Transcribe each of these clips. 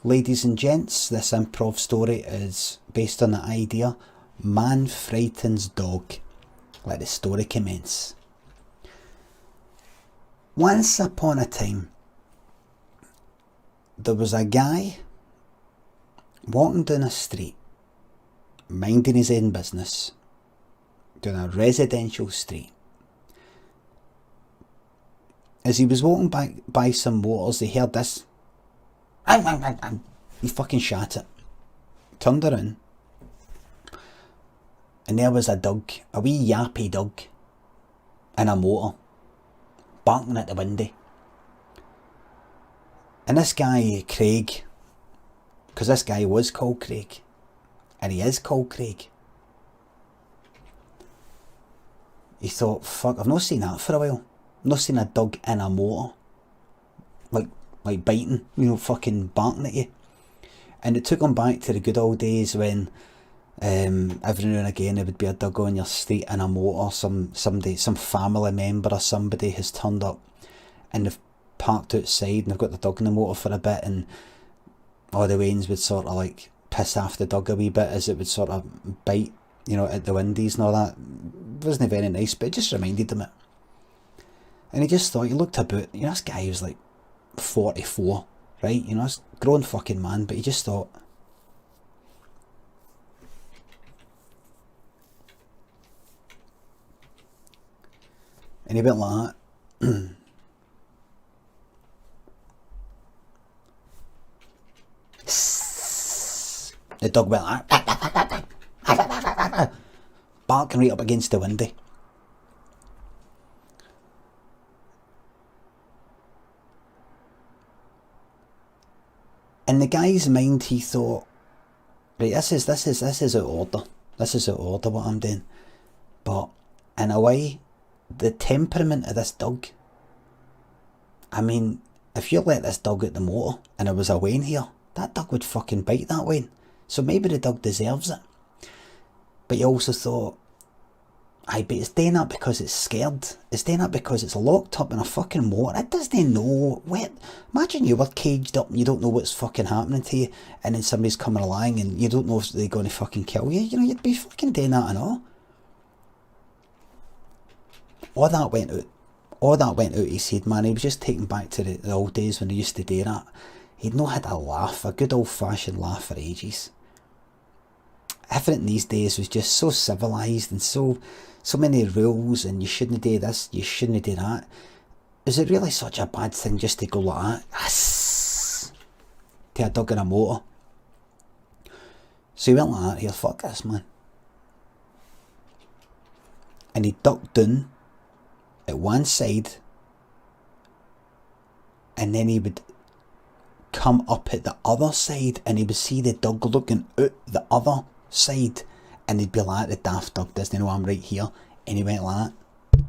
Ladies and gents, this improv story is based on the idea Man frightens dog. Let the story commence. Once upon a time, there was a guy walking down a street, minding his own business, down a residential street. As he was walking by some waters, he heard this. He fucking shat it. Turned around. And there was a dog, a wee yappy dog, in a motor, barking at the window. And this guy, Craig, because this guy was called Craig, and he is called Craig, he thought, fuck, I've not seen that for a while. I've not seen a dog in a motor, like biting, fucking barking at you. And it took him back to the good old days when every now and again there would be a dog on your street in a motor. Some family member or somebody has turned up and they've parked outside and they've got the dog in the motor for a bit, and all the wains would sort of like piss off the dog a wee bit as it would sort of bite, at the windies and all that. It wasn't very nice, but it just reminded him it. And he just thought, he looked about, this guy was like 44, right? This grown fucking man, but he just thought, and he went like that. The dog went like that, barking right up against the window. In the guy's mind, he thought, right, this is out of order. This is out of order what I'm doing. But in a way, the temperament of this dog, I mean, if you let this dog out the motor and there was a wane here, that dog would fucking bite that wane. So maybe the dog deserves it. But you also thought, but it's doing that because it's scared. It's doing that because it's locked up in a fucking motor. It doesn't know. Wait, imagine you were caged up and you don't know what's fucking happening to you, and then somebody's coming along and you don't know if they're going to fucking kill you. You'd be fucking doing that and all. All that went out, he said, man, he was just taken back to the old days when he used to do that. He'd not had a laugh, a good old fashioned laugh for ages. Everything these days was just so civilised and so many rules, and you shouldn't do this, you shouldn't do that. Is it really such a bad thing just to go like that? To a dog in a motor. So he went like that, here, fuck this, man. And he ducked down at one side, and then he would come up at the other side and he would see the dog looking out the other side, and he'd be like, the daft dog doesn't know I'm right here. And he went like that,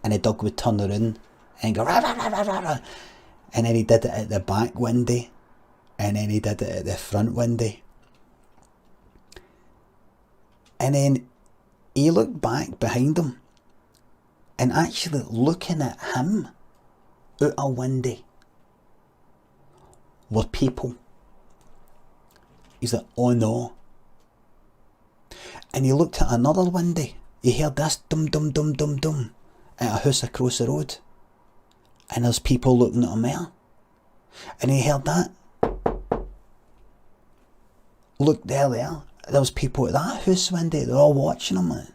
and the dog would turn around and go rah, rah, rah, rah, rah, rah. And then he did it at the back window, and then he did it at the front window, and then he looked back behind him, and actually looking at him out a window were people. He's like, oh no. And he looked at another window. He heard this dum dum dum dum dum at a house across the road. And there's people looking at him there. And he heard that. Look there. There was people at that house window. They're all watching him, man.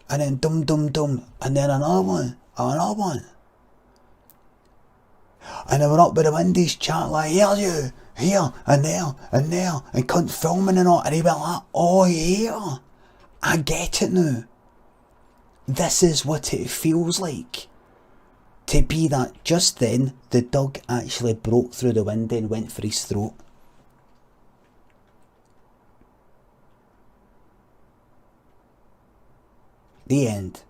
And then dum dum dum. And then another one. Another one. And they were up by the windows chatting like, here's you, here, and there, and cunt filming and all. And he went like, oh yeah, I get it now. This is what it feels like to be that. Just then, the dog actually broke through the window and went for his throat. The end.